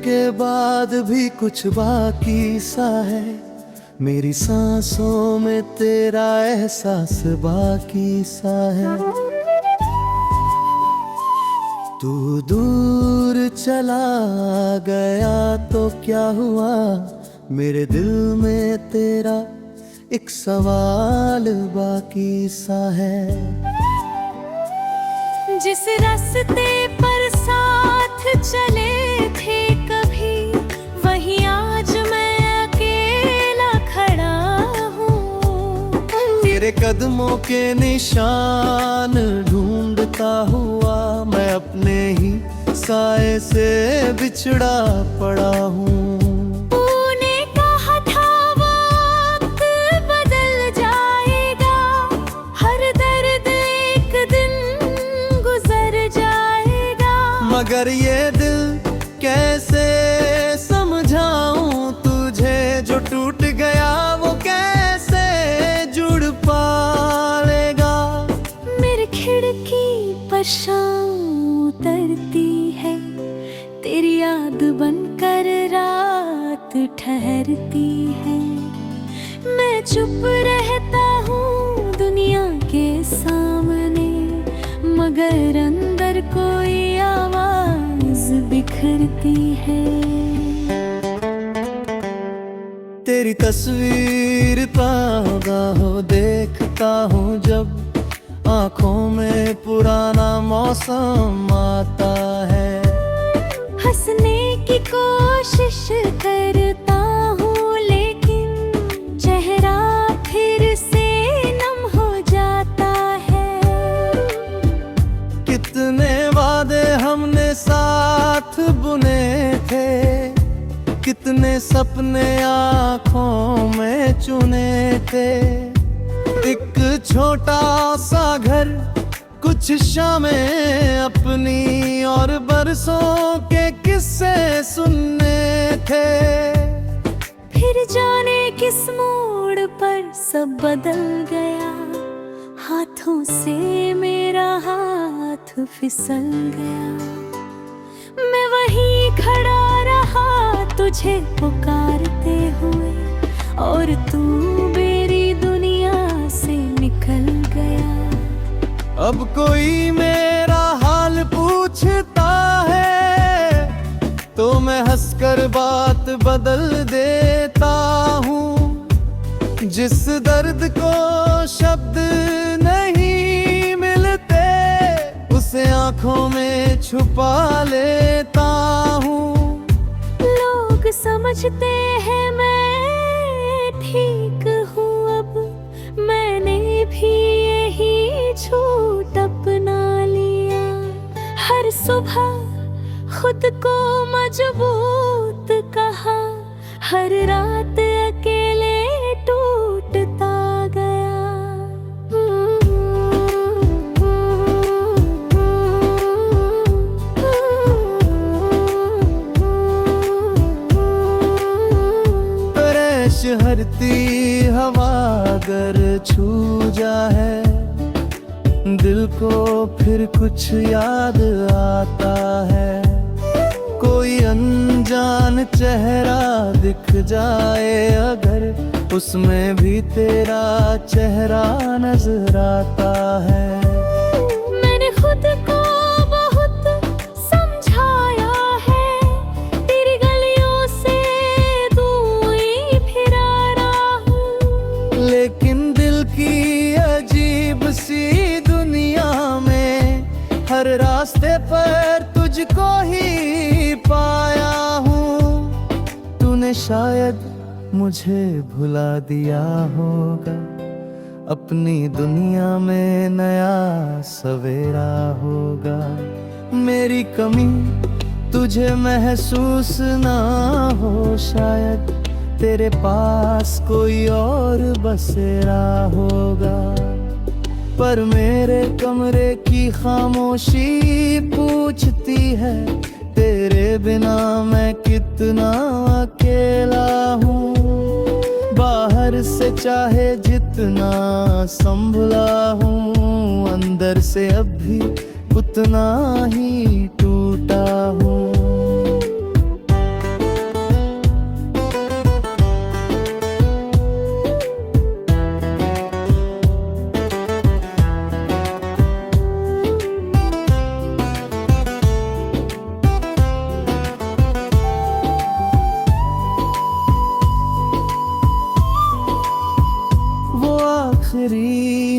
के बाद भी कुछ बाकी सा है, मेरी सांसों में तेरा एहसास बाकी सा है। तू दूर चला गया तो क्या हुआ, मेरे दिल में तेरा एक सवाल बाकी सा है। जिस रास्ते पर साथ चले थे कभी, वहीं आज मैं अकेला खड़ा हूँ। तेरे कदमों के निशान ढूंढता हुआ मैं अपने ही साए से बिछड़ा पड़ा हूँ। मगर ये दिल कैसे समझाऊं तुझे, जो टूट गया वो कैसे जुड़ पालेगा। मेरी खिड़की पर शाम उतरती है, तेरी याद बनकर रात ठहरती है। मैं चुप रहता हूँ दुनिया के सामने, मगर अंदर कोई आवाज बिखरती है। तेरी तस्वीर बाहों देखता हूँ जब आँखों में पुराना मौसम आता है। हंसने की कोशिश करता हूँ लेकिन चेहरा फिर से नम हो जाता है। कितने वादे हमने साथ बुने थे, कितने सपने आँखों में चुने थे। एक छोटा सा घर, कुछ शामें अपनी और बरसों के किस्से सुनने थे। फिर जाने किस मोड़ पर सब बदल गया, हाथों से मेरा हाथ फिसल गया। मैं वहीं खड़ा रहा तुझे पुकारते हुए, और तू मेरी दुनिया से निकल गया। अब कोई मेरा हाल पूछता है तो मैं हंसकर बात बदल देता हूँ। जिस दर्द को शब्द नहीं मिलते, उसे आँखों में छुपा लेता हूँ। लोग समझते हैं मैं ठीक हूँ, अब मैंने भी यही झूठ अपना लिया। हर सुबह खुद को मजबूत कहा, हर रात अकेले टूटता गया। शहरती हवा अगर छू जाए, दिल को फिर कुछ याद आता है। कोई अनजान चेहरा दिख जाए अगर, उसमें भी तेरा चेहरा नजर आता है। मैंने खुद को लेकिन दिल की अजीब सी दुनिया में हर रास्ते पर तुझको ही पाया हूँ। तूने शायद मुझे भुला दिया होगा, अपनी दुनिया में नया सवेरा होगा। मेरी कमी तुझे महसूस ना हो शायद, तेरे पास कोई और बसेरा होगा। पर मेरे कमरे की खामोशी पूछती है, तेरे बिना मैं कितना अकेला हूँ। बाहर से चाहे जितना संभला हूँ, अंदर से अब भी उतना ही टूटा हूँ।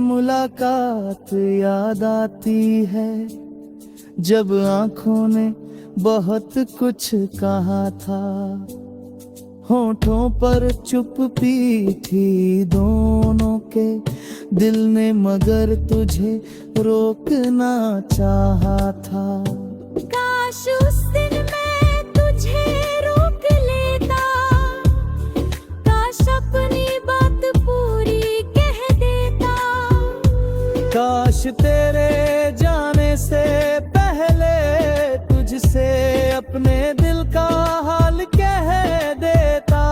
मुलाकात याद आती है, जब आंखों ने बहुत कुछ कहा था। होठों पर चुप्पी थी दोनों के, दिल ने मगर तुझे रोकना चाहा था। काश उस दिन मैं तुझे रोक लेता, काश अपनी बात पूरी कह देता। काश तेरे जाने से पहले तुझसे अपने दिल का हाल कह देता।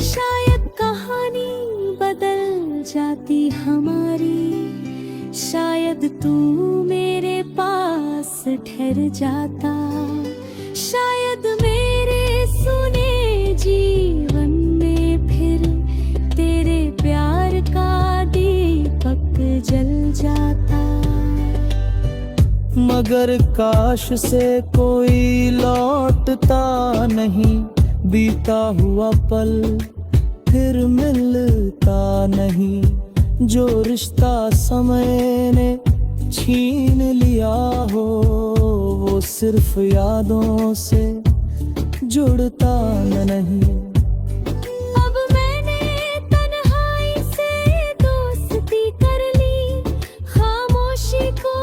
शायद कहानी बदल जाती हमारी, शायद तू मेरे पास ठहर जाता। शायद मेरे सुने जीवन में फिर तेरे प्यार का दीपक जल जाता। मगर काश से कोई लौटता नहीं, बीता हुआ पल फिर मिलता नहीं। जो रिश्ता समय ने छीन लिया हो, वो सिर्फ यादों से जुड़ता नहीं। अब मैंने तन्हाई से दोस्ती कर ली, खामोशी को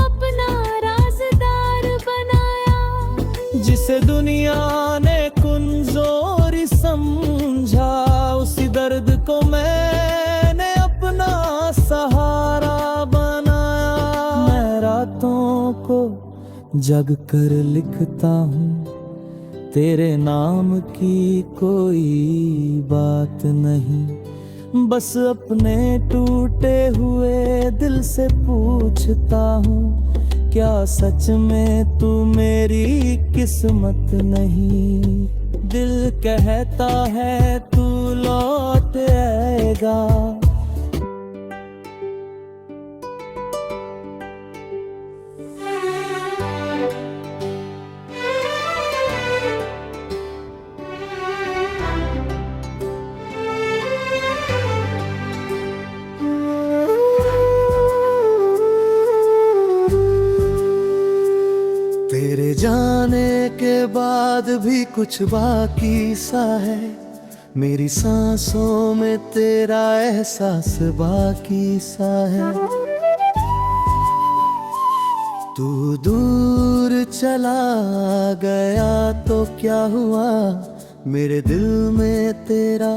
अपना राज़दार बनाया। जिसे दुनिया ने कमजोरी समझा, उसी दर्द को मैंने अपना सहारा बनाया। मैं रातों को जग कर लिखता हूँ, तेरे नाम की कोई बात नहीं। बस अपने टूटे हुए दिल से पूछता हूँ, क्या सच में तू मेरी किस्मत नहीं? दिल कहता है तू लौट आएगा। तेरे जाने के बाद भी कुछ बाकी सा है, मेरी सांसों में तेरा एहसास बाकी सा है। तू दूर चला गया तो क्या हुआ, मेरे दिल में तेरा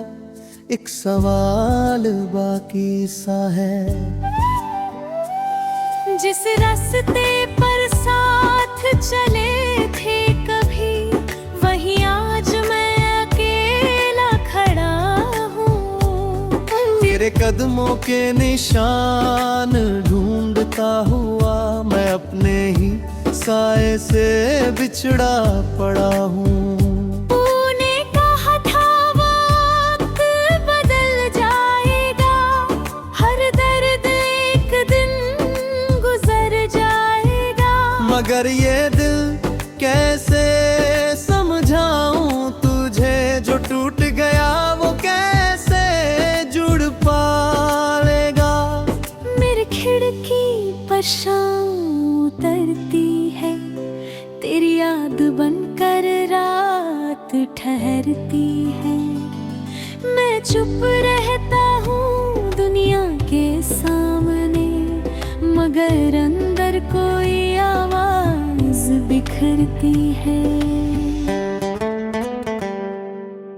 एक सवाल बाकी सा है। जिस रास्ते पर साथ चले थे कभी, वहीं आज मैं अकेला खड़ा हूँ। तेरे कदमों के निशान ढूंढता हुआ, मैं अपने ही साए से बिछड़ा पड़ा हूँ। तूने कहा था वक्त बदल जाएगा, हर दर्द एक दिन गुजर जाएगा। मगर ये दिल कैसे समझाऊं तुझे, जो टूट गया वो कैसे जुड़ पालेगा। मेरी खिड़की पर शाम उतरती है, तेरी याद बनकर रात ठहरती है। मैं चुप रहता हूँ दुनिया के सामने, मगर अंदर कोई आवाज बिखरती है।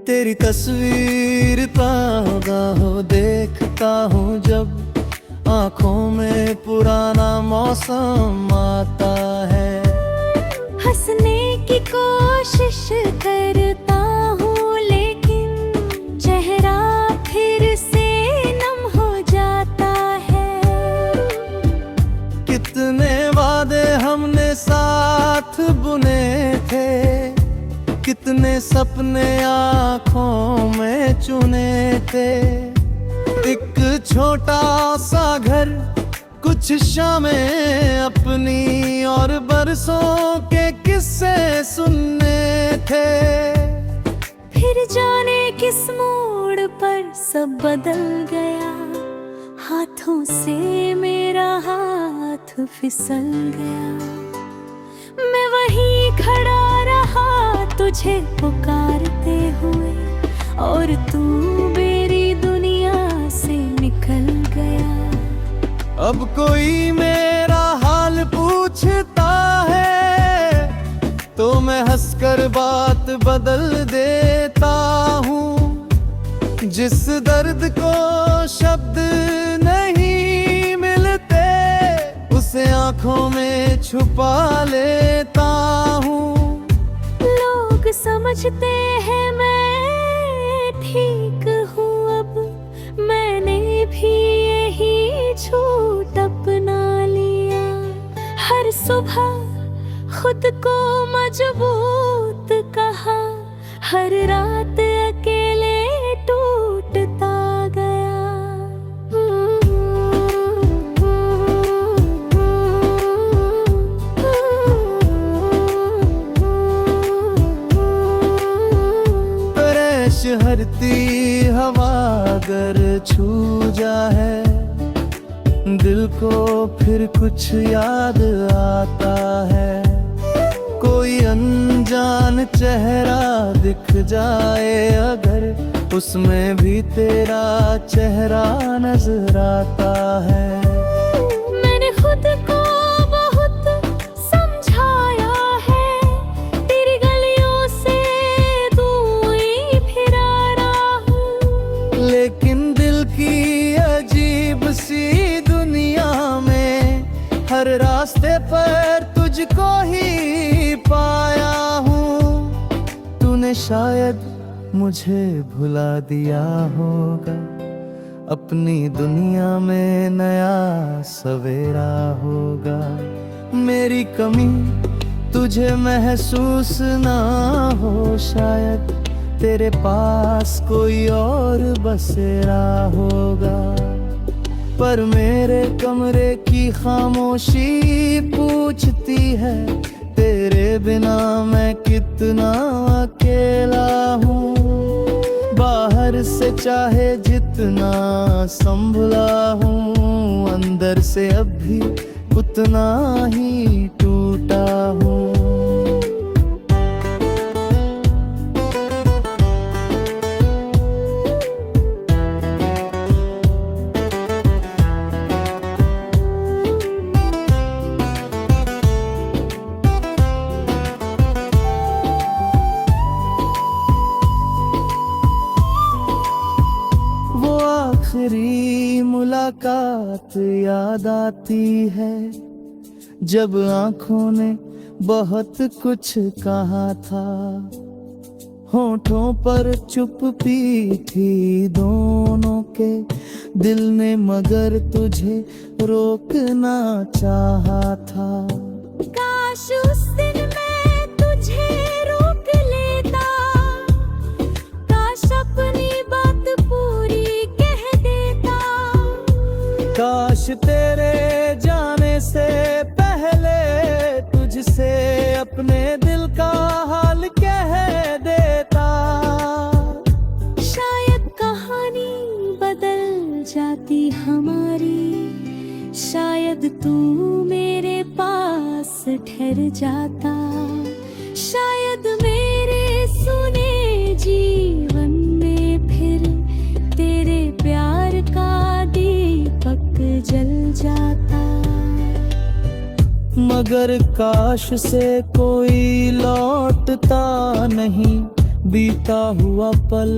तेरी तस्वीर बाहों देखता हूँ जब, आंखों में पुराना मौसम आता है। हंसने की कोशिश करता हूँ, लेकिन चेहरा फिर से नम हो जाता है। कितने वादे हमने साथ बुने थे, कितने सपने आँखों में चुने थे। एक छोटा सा घर, कुछ शामें अपनी, और बरसों के किस्से सुनने थे। फिर जाने किस मोड़ पर सब बदल गया, हाथों से मेरा हाथ फिसल गया। मैं वहीं खड़ा रहा तुझे पुकारते हुए, और तू मेरी दुनिया से निकल गया। अब कोई मेरा हाल पूछता है तो मैं हंसकर बात बदल देता हूँ। जिस दर्द को शब्द नहीं मिलते उसे आंखों में छुपा लेता हूँ। लोग समझते हैं मैं ठीक हूँ, अब मैंने भी यही झूठ अपना लिया। हर सुबह खुद को मजबूत कहा, हर रात अकेले टूटता गया। फ्रेश हरती हवा अगर छू जाए दिल को फिर कुछ याद आता है। कोई अनजान चेहरा दिख जाए अगर उसमें भी तेरा चेहरा नजर आता है। मैंने खुद को बहुत समझाया है, तेरी गलियों से दूर ही फिर आ रहा हूँ। लेकिन दिल की अजीब सी दुनिया में हर रास्ते पर तुझको ही पाया हूँ। तूने शायद मुझे भुला दिया होगा, अपनी दुनिया में नया सवेरा होगा। मेरी कमी तुझे महसूस ना हो, शायद तेरे पास कोई और बसेरा होगा। पर मेरे कमरे की खामोशी पूछती है, तेरे बिना मैं कितना अकेला हूँ। बाहर से चाहे जितना संभला हूँ, अंदर से अब भी उतना ही टूटा हूँ। आखिरी मुलाकात याद आती है, जब आंखों ने बहुत कुछ कहा था। होठों पर चुप्पी थी दोनों के, दिल ने मगर तुझे रोकना चाहा था। काश उस दिन मैं तुझे रोक लेता, काश अपनी बात पूरी कह देता। काश तेरे जाने से पहले तुझसे अपने दिल का हाल कह देता। शायद कहानी बदल जाती हमारी, शायद तू मेरे पास ठहर जाता। शायद मेरे सुने जीवन में फिर तेरे प्यार का दीपक जल जाता। मगर काश से कोई लौटता नहीं, बीता हुआ पल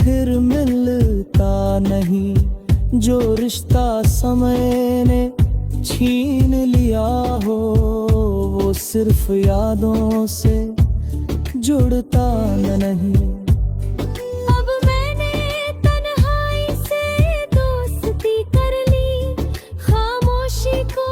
फिर मिलता नहीं। जो रिश्ता समय ने छीन लिया हो, वो सिर्फ यादों से जुड़ता नहीं। अब मैंने तन्हाई से दोस्ती कर ली, खामोशी को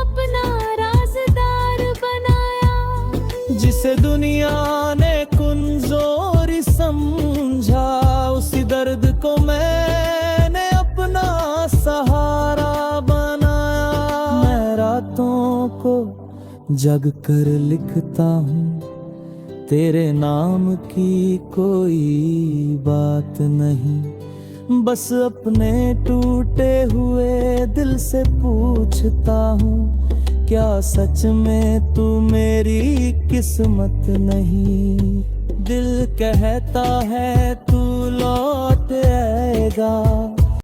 अपना राज़दार बनाया। जिसे दुनिया ने कमजोरी समझा, उसी दर्द को मैंने अपना सहारा बनाया। मैं रातों को जग कर लिखता हूँ, तेरे नाम की कोई बात नहीं। बस अपने टूटे हुए दिल से पूछता हूँ, क्या सच में तू मेरी किस्मत नहीं? दिल कहता है तू लौट आएगा,